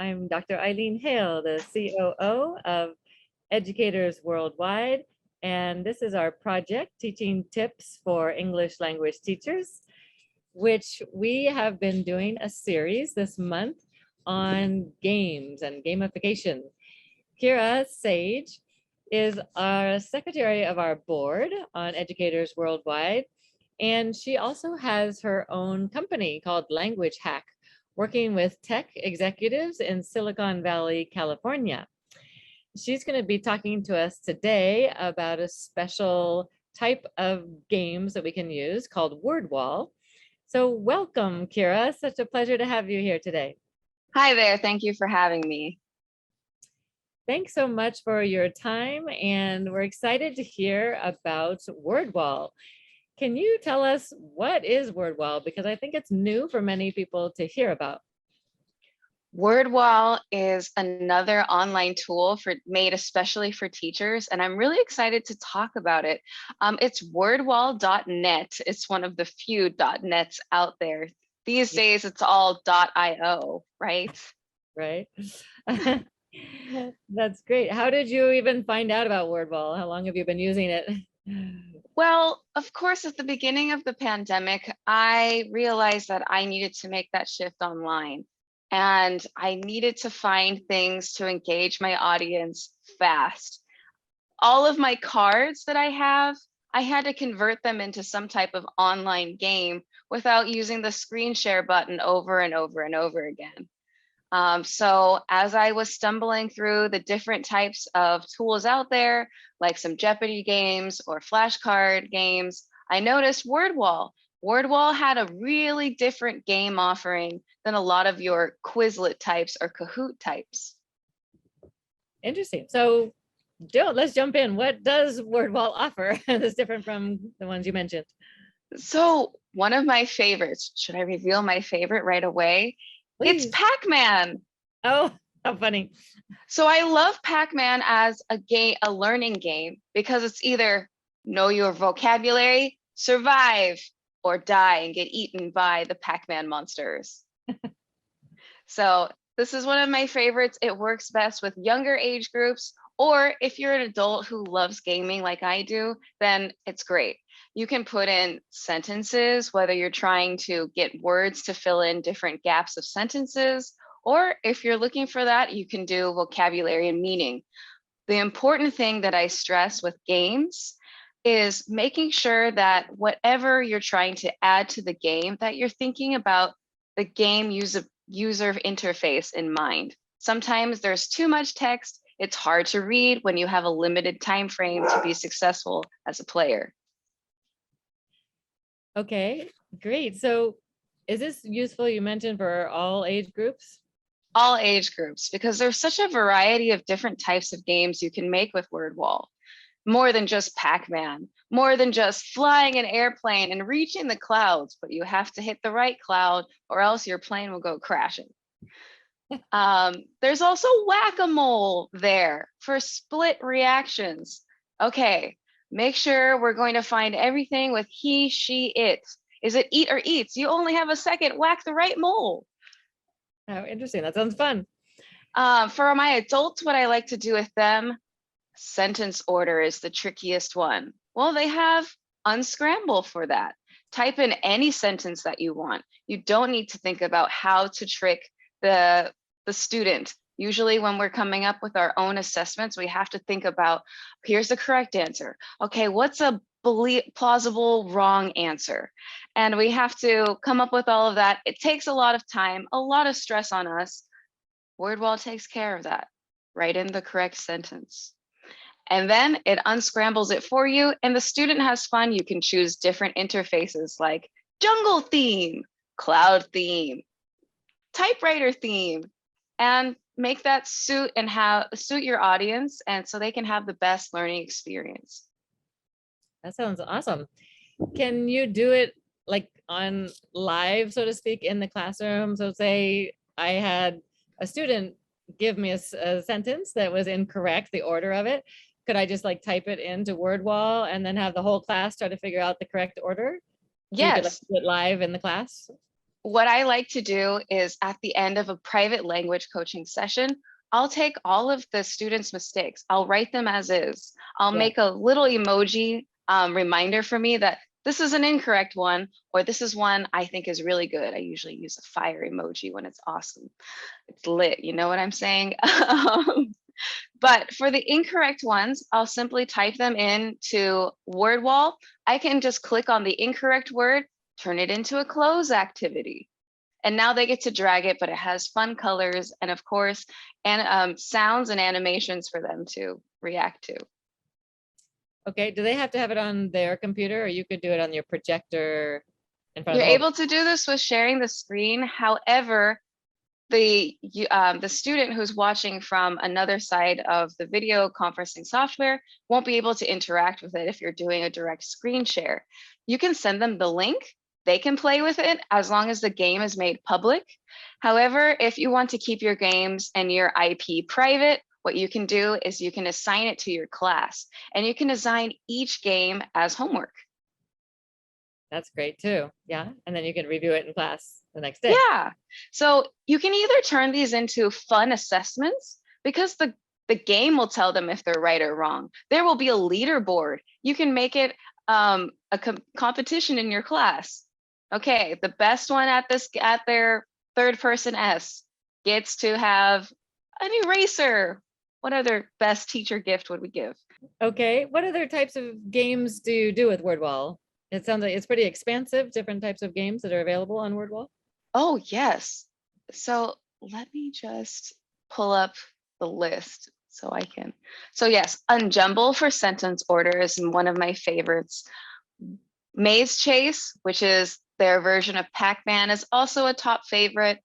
I'm Dr. Eileen Hale, the COO of Educators Worldwide, and this is our project, Teaching Tips for English Language Teachers, which we have been doing a series this month on games and gamification. Kira Sage is our secretary of our board on Educators Worldwide, and she also has her own company called Language Hack, working with tech executives in Silicon Valley, California. She's going to be talking to us today about a special type of games that we can use called Wordwall. So welcome, Kira. Such a pleasure to have you here today. Hi there. Thank you for having me. Thanks so much for your time, and we're excited to hear about Wordwall. Can you tell us what is Wordwall? Because I think it's new for many people to hear about. Wordwall is another online tool made especially for teachers, and I'm really excited to talk about it. It's wordwall.net. It's one of the few .nets out there. These days, it's all .io, right? Right. That's great. How did you even find out about Wordwall? How long have you been using it? Well, of course, at the beginning of the pandemic, I realized that I needed to make that shift online. And I needed to find things to engage my audience fast. All of my cards that I had to convert them into some type of online game without using the screen share button over and over and over again. So as I was stumbling through the different types of tools out there, like some Jeopardy games or flashcard games, I noticed Wordwall. Wordwall had a really different game offering than a lot of your Quizlet types or Kahoot types. Interesting. So let's jump in. What does Wordwall offer that's different from the ones you mentioned? So one of my favorites, should I reveal my favorite right away? Please. It's Pac-Man. Oh, how funny. So I love Pac-Man as a learning game because it's either know your vocabulary, survive, or die and get eaten by the Pac-Man monsters. So this is one of my favorites. It works best with younger age groups, or if you're an adult who loves gaming like I do, then it's great. You can put in sentences, whether you're trying to get words to fill in different gaps of sentences, or if you're looking for that, you can do vocabulary and meaning. The important thing that I stress with games is making sure that whatever you're trying to add to the game, that you're thinking about the game user interface in mind. Sometimes there's too much text. It's hard to read when you have a limited time frame to be successful as a player. Okay, great. So is this useful, you mentioned, for all age groups? All age groups, because there's such a variety of different types of games you can make with Wordwall. More than just Pac-Man, more than just flying an airplane and reaching the clouds, but you have to hit the right cloud or else your plane will go crashing. There's also whack-a-mole there for split reactions. Okay, make sure we're going to find everything with he, she, it. Is it eat or eats? You only have a second, whack the right mole. Oh, interesting. That sounds fun. For my adults, what I like to do with them, sentence order is the trickiest one. Well, they have unscramble for that. Type in any sentence that you want. You don't need to think about how to trick the student. Usually when we're coming up with our own assessments, we have to think about, here's the correct answer. Okay, what's a plausible wrong answer? And we have to come up with all of that. It takes a lot of time, a lot of stress on us. Wordwall takes care of that. Write in the correct sentence. And then it unscrambles it for you, and the student has fun. You can choose different interfaces like jungle theme, cloud theme, typewriter theme, and make that suit your audience, and so they can have the best learning experience. That sounds awesome. Can you do it like on live, so to speak, in the classroom? So say I had a student give me a sentence that was incorrect, the order of it. Could I just like type it into Wordwall and then have the whole class try to figure out the correct order? Yes. So you could like do it live in the class? what I like to do is at the end of a private language coaching session, I'll take all of the students' mistakes. I'll write them as is. I'll Yeah. make a little emoji reminder for me that this is an incorrect one, or this is one I think is really good. I usually use a fire emoji when it's awesome. It's lit, you know what I'm saying? But for the incorrect ones, I'll simply type them into Wordwall. I can just click on the incorrect word, turn it into a close activity. And now they get to drag it, but it has fun colors and of course, and sounds and animations for them to react to. Okay, do they have to have it on their computer, or you could do it on your projector in front of You're the whole? able to do this with sharing the screen. However, the student who's watching from another side of the video conferencing software won't be able to interact with it if you're doing a direct screen share. You can send them the link. They can play with it as long as the game is made public. However, if you want to keep your games and your IP private, what you can do is you can assign it to your class and you can assign each game as homework. That's great too. Yeah, and then you can review it in class the next day. Yeah. So you can either turn these into fun assessments because the game will tell them if they're right or wrong. There will be a leaderboard. You can make it a competition in your class. Okay, the best one at their third person S gets to have an eraser. What other best teacher gift would we give? Okay, what other types of games do you do with Wordwall? It sounds like it's pretty expansive, different types of games that are available on Wordwall. Oh, yes. So let me just pull up the list so I can. So yes, Unjumble for sentence order is one of my favorites. Maze Chase, which is their version of Pac-Man, is also a top favorite.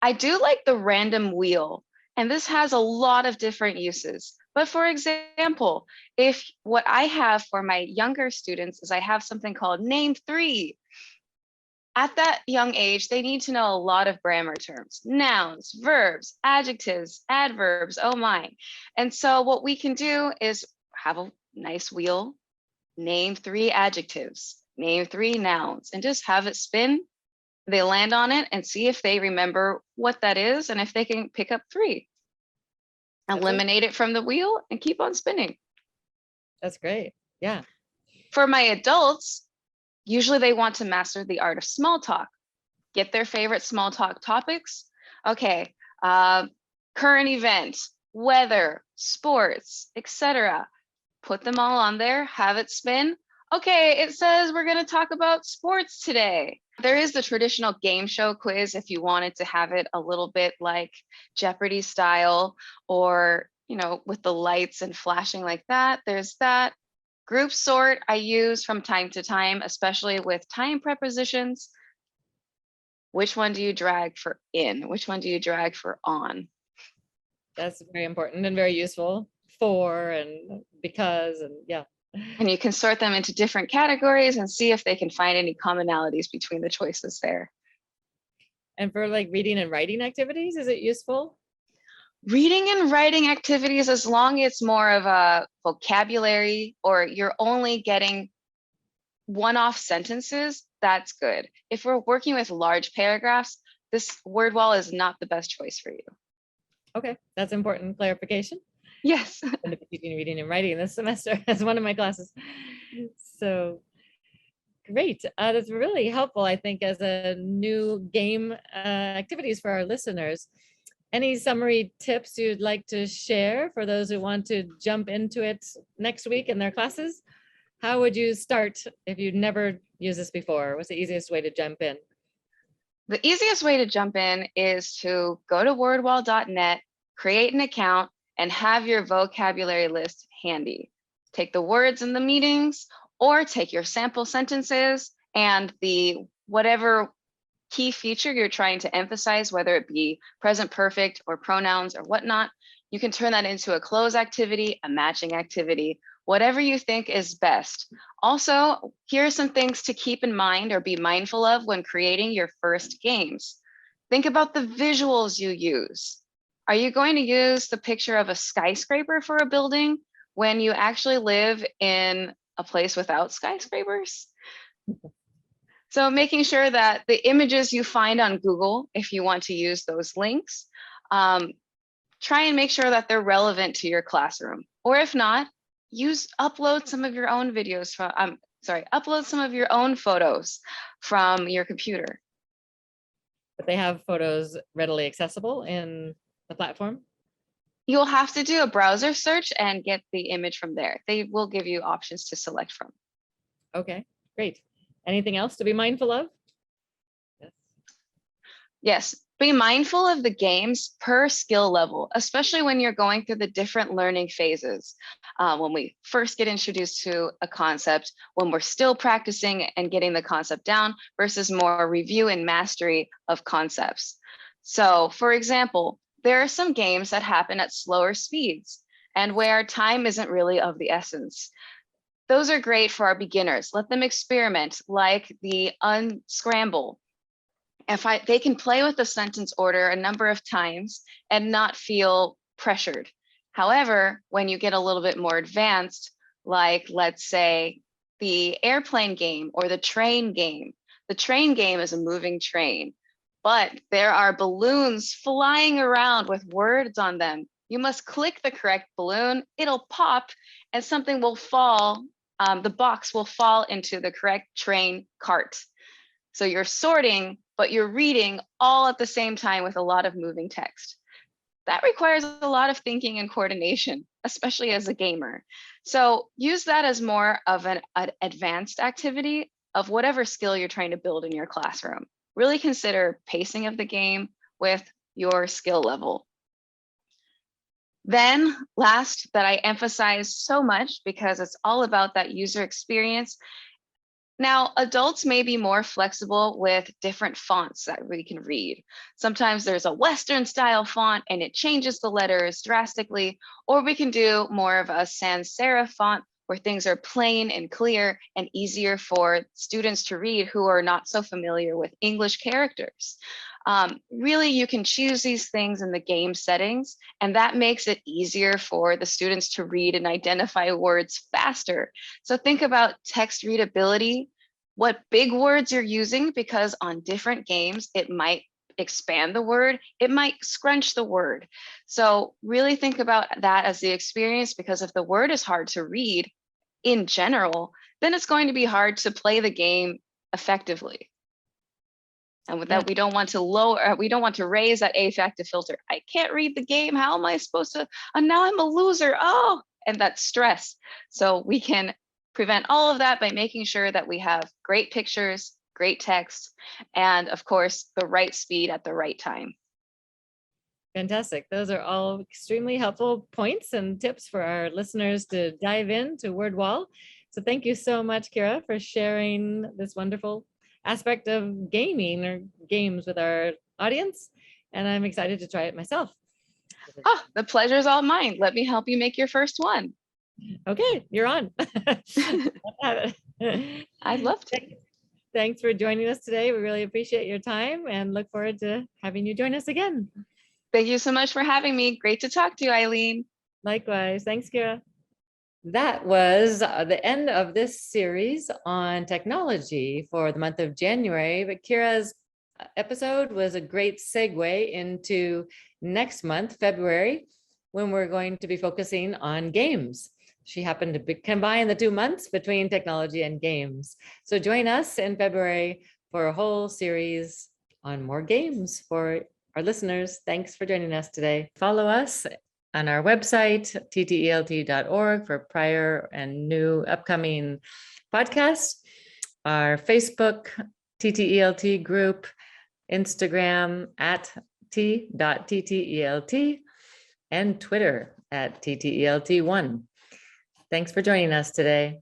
I do like the random wheel, and this has a lot of different uses. But for example, if what I have for my younger students is I have something called Name 3. At that young age, they need to know a lot of grammar terms, nouns, verbs, adjectives, adverbs, oh my. And so what we can do is have a nice wheel, name 3 adjectives, name 3 nouns, and just have it spin. They land on it and see if they remember what that is and if they can pick up 3. Eliminate it from the wheel and keep on spinning. That's great. Yeah. For my adults, usually they want to master the art of small talk. Get their favorite small talk topics. Okay, current event, weather, sports, etc. Put them all on there, have it spin. Okay, it says we're going to talk about sports today. There is the traditional game show quiz if you wanted to have it a little bit like Jeopardy style, or, you know, with the lights and flashing like that. There's that. Group sort I use from time to time, especially with time prepositions. Which one do you drag for in? Which one do you drag for on? That's very important and very useful. For and because and yeah. And you can sort them into different categories and see if they can find any commonalities between the choices there. And for like reading and writing activities, is it useful? Reading and writing activities, as long as it's more of a vocabulary or you're only getting one-off sentences, that's good. If we're working with large paragraphs, this word wall is not the best choice for you. Okay, that's important clarification. Yes. I'm going to be teaching reading and writing this semester as one of my classes. So great. That's really helpful, I think, as a new game activities for our listeners. Any summary tips you'd like to share for those who want to jump into it next week in their classes? How would you start if you'd never used this before? What's the easiest way to jump in? The easiest way to jump in is to go to wordwall.net, create an account, and have your vocabulary list handy. Take the words in the meetings, or take your sample sentences and the whatever key feature you're trying to emphasize, whether it be present perfect or pronouns or whatnot. You can turn that into a close activity, a matching activity, whatever you think is best. Also, here are some things to keep in mind or be mindful of when creating your first games. Think about the visuals you use. Are you going to use the picture of a skyscraper for a building when you actually live in a place without skyscrapers? So making sure that the images you find on Google, if you want to use those links, try and make sure that they're relevant to your classroom. Or if not, upload some of your own videos from, upload some of your own photos from your computer. But they have photos readily accessible in the platform? You'll have to do a browser search and get the image from there. They will give you options to select from. Okay, great. Anything else to be mindful of? Yes. Yes, be mindful of the games per skill level, especially when you're going through the different learning phases. When we first get introduced to a concept, when we're still practicing and getting the concept down versus more review and mastery of concepts. So for example, there are some games that happen at slower speeds and where time isn't really of the essence. Those are great for our beginners. Let them experiment, like the unscramble. They can play with the sentence order a number of times and not feel pressured. However, when you get a little bit more advanced, like let's say the airplane game or the train game is a moving train, but there are balloons flying around with words on them. You must click the correct balloon, it'll pop, and something will fall. The box will fall into the correct train cart. So you're sorting, but you're reading all at the same time with a lot of moving text. That requires a lot of thinking and coordination, especially as a gamer. So use that as more of an advanced activity of whatever skill you're trying to build in your classroom. Really consider pacing of the game with your skill level. Then last, that I emphasize so much because it's all about that user experience. Now, adults may be more flexible with different fonts that we can read. Sometimes there's a Western style font and it changes the letters drastically, or we can do more of a sans serif font where things are plain and clear and easier for students to read who are not so familiar with English characters. Really, you can choose these things in the game settings, and that makes it easier for the students to read and identify words faster. So think about text readability, what big words you're using, because on different games, it might expand the word, it might scrunch the word. So really think about that as the experience, because if the word is hard to read in general, then it's going to be hard to play the game effectively. And with that, we don't want to raise that affective filter. I can't read the game. How am I supposed to? And now I'm a loser. Oh, and that stress. So we can prevent all of that by making sure that we have great pictures, great text, and of course, the right speed at the right time. Fantastic. Those are all extremely helpful points and tips for our listeners to dive into Wordwall. So thank you so much, Kira, for sharing this wonderful aspect of gaming or games with our audience. And I'm excited to try it myself. Oh, the pleasure is all mine. Let me help you make your first one. Okay, you're on. I'd love to. Thanks for joining us today. We really appreciate your time and look forward to having you join us again. Thank you so much for having me. Great to talk to you, Eileen. Likewise. Thanks, Kira. That was the end of this series on technology for the month of January, but Kira's episode was a great segue into next month, February, when we're going to be focusing on games. She happened to combine the 2 months between technology and games. So join us in February for a whole series on more games for our listeners. Thanks for joining us today. Follow us on our website, ttelt.org, for prior and new upcoming podcasts, our Facebook TTELT group, Instagram at t.ttelt, and Twitter at TTELT1. Thanks for joining us today.